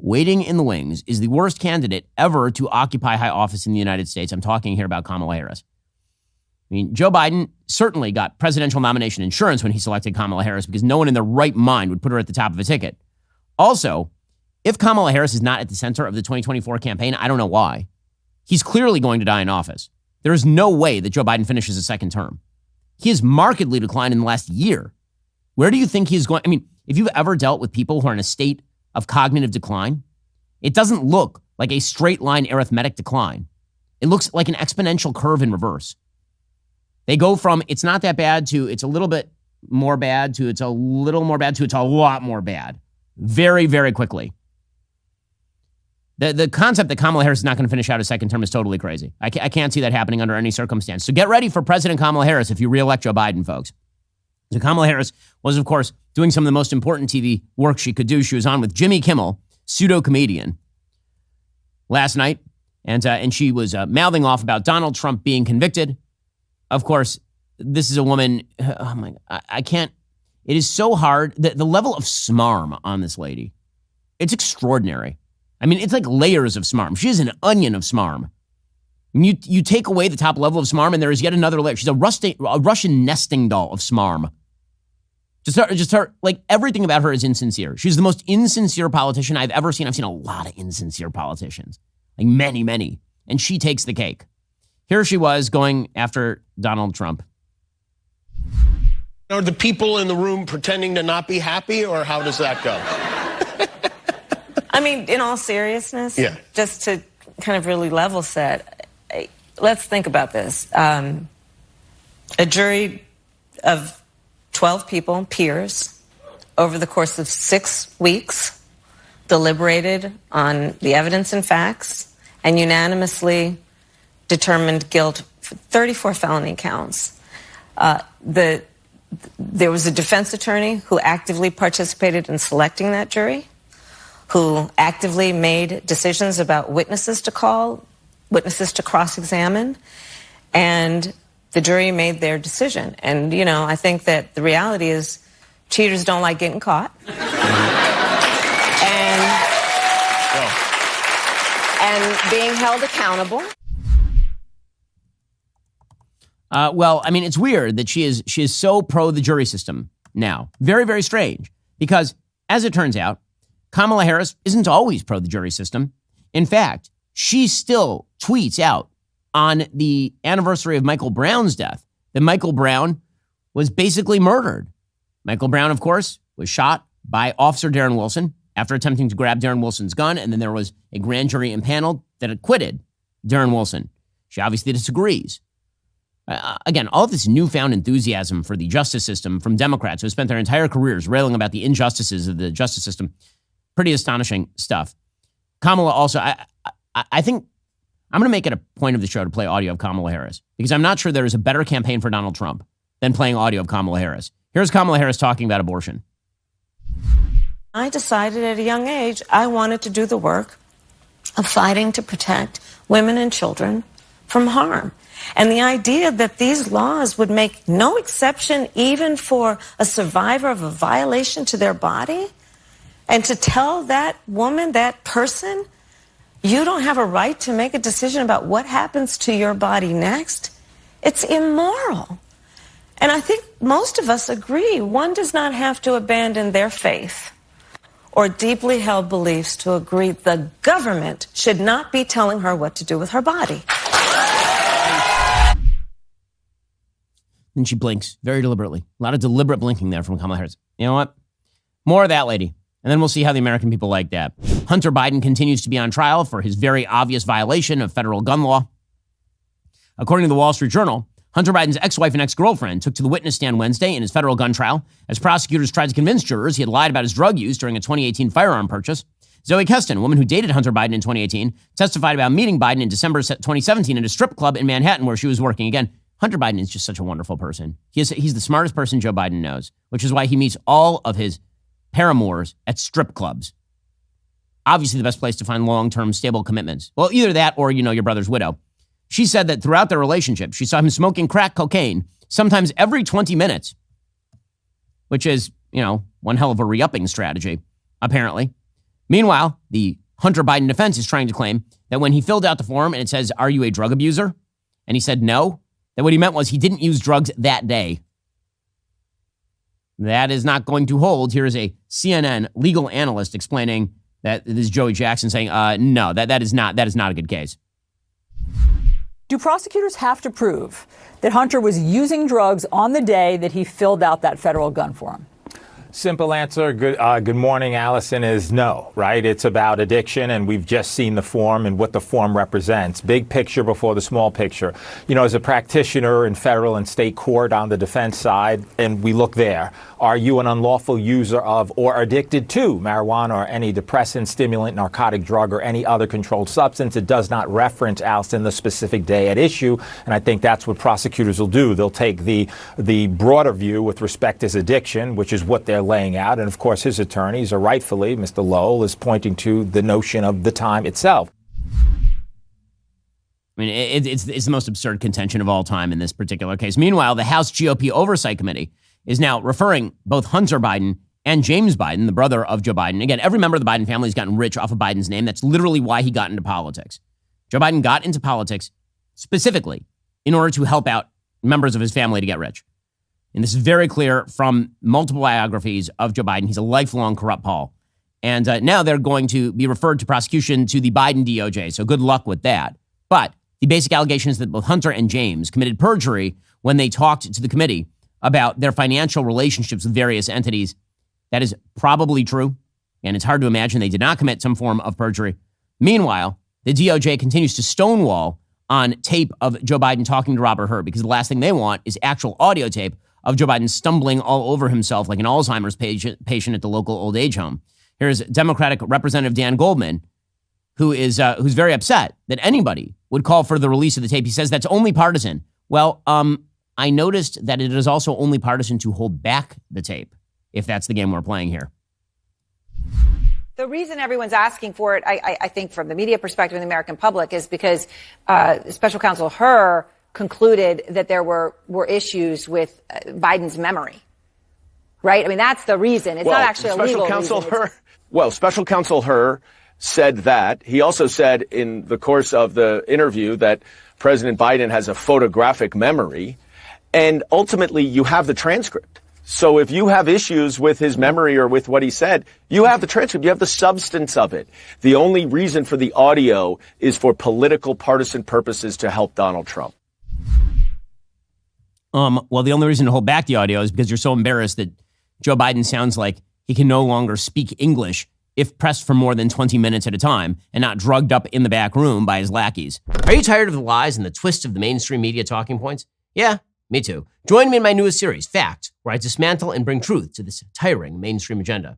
waiting in the wings is the worst candidate ever to occupy high office in the United States. I'm talking here about Kamala Harris. I mean, Joe Biden certainly got presidential nomination insurance when he selected Kamala Harris because no one in their right mind would put her at the top of a ticket. Also, if Kamala Harris is not at the center of the 2024 campaign, I don't know why. He's clearly going to die in office. There is no way that Joe Biden finishes a second term. He has markedly declined in the last year. Where do you think he is going? I mean, if you've ever dealt with people who are in a state of cognitive decline, it doesn't look like a straight line arithmetic decline. It looks like an exponential curve in reverse. They go from it's not that bad to it's a little bit more bad to it's a little more bad to it's a lot more bad very, very quickly. The concept that Kamala Harris is not going to finish out a second term is totally crazy. I can't see that happening under any circumstance. So get ready for President Kamala Harris if you reelect Joe Biden, folks. So Kamala Harris was, of course, doing some of the most important TV work she could do. She was on with Jimmy Kimmel, pseudo-comedian, last night, and she was mouthing off about Donald Trump being convicted. Of course, this is a woman, oh my, I can't, it is so hard. The level of smarm on this lady, it's extraordinary. I mean, it's like layers of smarm. She is an onion of smarm. You take away the top level of smarm, and there is yet another layer. She's a Russian nesting doll of smarm. Just her, like everything about her is insincere. She's the most insincere politician I've ever seen. I've seen a lot of insincere politicians, like many, many. And she takes the cake. Here she was going after Donald Trump. Are the people in the room pretending to not be happy, or how does that go? I mean, in all seriousness, yeah. Just to kind of really level set, let's think about this. A jury of 12 people, peers, over the course of 6 weeks, deliberated on the evidence and facts and unanimously determined guilt for 34 felony counts. There was a defense attorney who actively participated in selecting that jury, who actively made decisions about witnesses to call, witnesses to cross-examine, and the jury made their decision. And, you know, I think that the reality is cheaters don't like getting caught. and being held accountable. Well, I mean, it's weird that she is so pro the jury system now. Very, very strange. Because, as it turns out, Kamala Harris isn't always pro the jury system. In fact, she still tweets out on the anniversary of Michael Brown's death that Michael Brown was basically murdered. Michael Brown, of course, was shot by Officer Darren Wilson after attempting to grab Darren Wilson's gun, and then there was a grand jury impaneled that acquitted Darren Wilson. She obviously disagrees. Again, all of this newfound enthusiasm for the justice system from Democrats who have spent their entire careers railing about the injustices of the justice system, pretty astonishing stuff. Kamala also, I think I'm going to make it a point of the show to play audio of Kamala Harris because I'm not sure there is a better campaign for Donald Trump than playing audio of Kamala Harris. Here's Kamala Harris talking about abortion. I decided at a young age I wanted to do the work of fighting to protect women and children from harm. And the idea that these laws would make no exception even for a survivor of a violation to their body, and to tell that woman, that person, you don't have a right to make a decision about what happens to your body next, it's immoral. And I think most of us agree one does not have to abandon their faith or deeply held beliefs to agree the government should not be telling her what to do with her body. Then she blinks very deliberately. A lot of deliberate blinking there from Kamala Harris. You know what? More of that lady. And then we'll see how the American people like that. Hunter Biden continues to be on trial for his very obvious violation of federal gun law. According to the Wall Street Journal, Hunter Biden's ex-wife and ex-girlfriend took to the witness stand Wednesday in his federal gun trial as prosecutors tried to convince jurors he had lied about his drug use during a 2018 firearm purchase. Zoe Keston, a woman who dated Hunter Biden in 2018, testified about meeting Biden in December 2017 at a strip club in Manhattan where she was working. Again, Hunter Biden is just such a wonderful person. He's the smartest person Joe Biden knows, which is why he meets all of his paramours at strip clubs. Obviously the best place to find long-term stable commitments. Well, either that or, your brother's widow. She said that throughout their relationship, she saw him smoking crack cocaine sometimes every 20 minutes, which is, one hell of a re-upping strategy, apparently. Meanwhile, the Hunter Biden defense is trying to claim that when he filled out the form and it says, "Are you a drug abuser?" and he said no, that what he meant was he didn't use drugs that day. That is not going to hold. Here is a CNN legal analyst explaining that this is Joey Jackson saying, no, that is not a good case. Do prosecutors have to prove that Hunter was using drugs on the day that he filled out that federal gun form? Simple answer. Good morning, Allison, is no, right? It's about addiction, and we've just seen the form and what the form represents. Big picture before the small picture. You know, as a practitioner in federal and state court on the defense side, and we look there, are you an unlawful user of or addicted to marijuana or any depressant, stimulant, narcotic drug, or any other controlled substance? It does not reference, Allison, the specific day at issue, and I think that's what prosecutors will do. They'll take the broader view with respect to his addiction, which is what they're laying out. And of course, his attorneys are rightfully, Mr. Lowell, is pointing to the notion of the time itself. I mean, it's the most absurd contention of all time in this particular case. Meanwhile, the House GOP Oversight Committee is now referring both Hunter Biden and James Biden, the brother of Joe Biden. Again, every member of the Biden family has gotten rich off of Biden's name. That's literally why he got into politics. Joe Biden got into politics specifically in order to help out members of his family to get rich. And this is very clear from multiple biographies of Joe Biden. He's a lifelong corrupt Paul. And now they're going to be referred to prosecution to the Biden DOJ. So good luck with that. But the basic allegation is that both Hunter and James committed perjury when they talked to the committee about their financial relationships with various entities. That is probably true. And it's hard to imagine they did not commit some form of perjury. Meanwhile, the DOJ continues to stonewall on tape of Joe Biden talking to Robert Hur because the last thing they want is actual audio tape of Joe Biden stumbling all over himself like an Alzheimer's patient at the local old age home. Here's Democratic Representative Dan Goldman, who's very upset that anybody would call for the release of the tape. He says that's only partisan. Well, I noticed that it is also only partisan to hold back the tape, if that's the game we're playing here. The reason everyone's asking for it, I think from the media perspective and the American public, is because Special Counsel Hur concluded that there were issues with Biden's memory, right? I mean, that's the reason. It's not actually a legal reason. Special Counsel Hur said that. He also said in the course of the interview that President Biden has a photographic memory, and ultimately you have the transcript. So if you have issues with his memory or with what he said, you have the transcript. You have the substance of it. The only reason for the audio is for political partisan purposes to help Donald Trump. Well, the only reason to hold back the audio is because you're so embarrassed that Joe Biden sounds like he can no longer speak English if pressed for more than 20 minutes at a time and not drugged up in the back room by his lackeys. Are you tired of the lies and the twists of the mainstream media talking points? Yeah, me too. Join me in my newest series, Fact, where I dismantle and bring truth to this tiring mainstream agenda.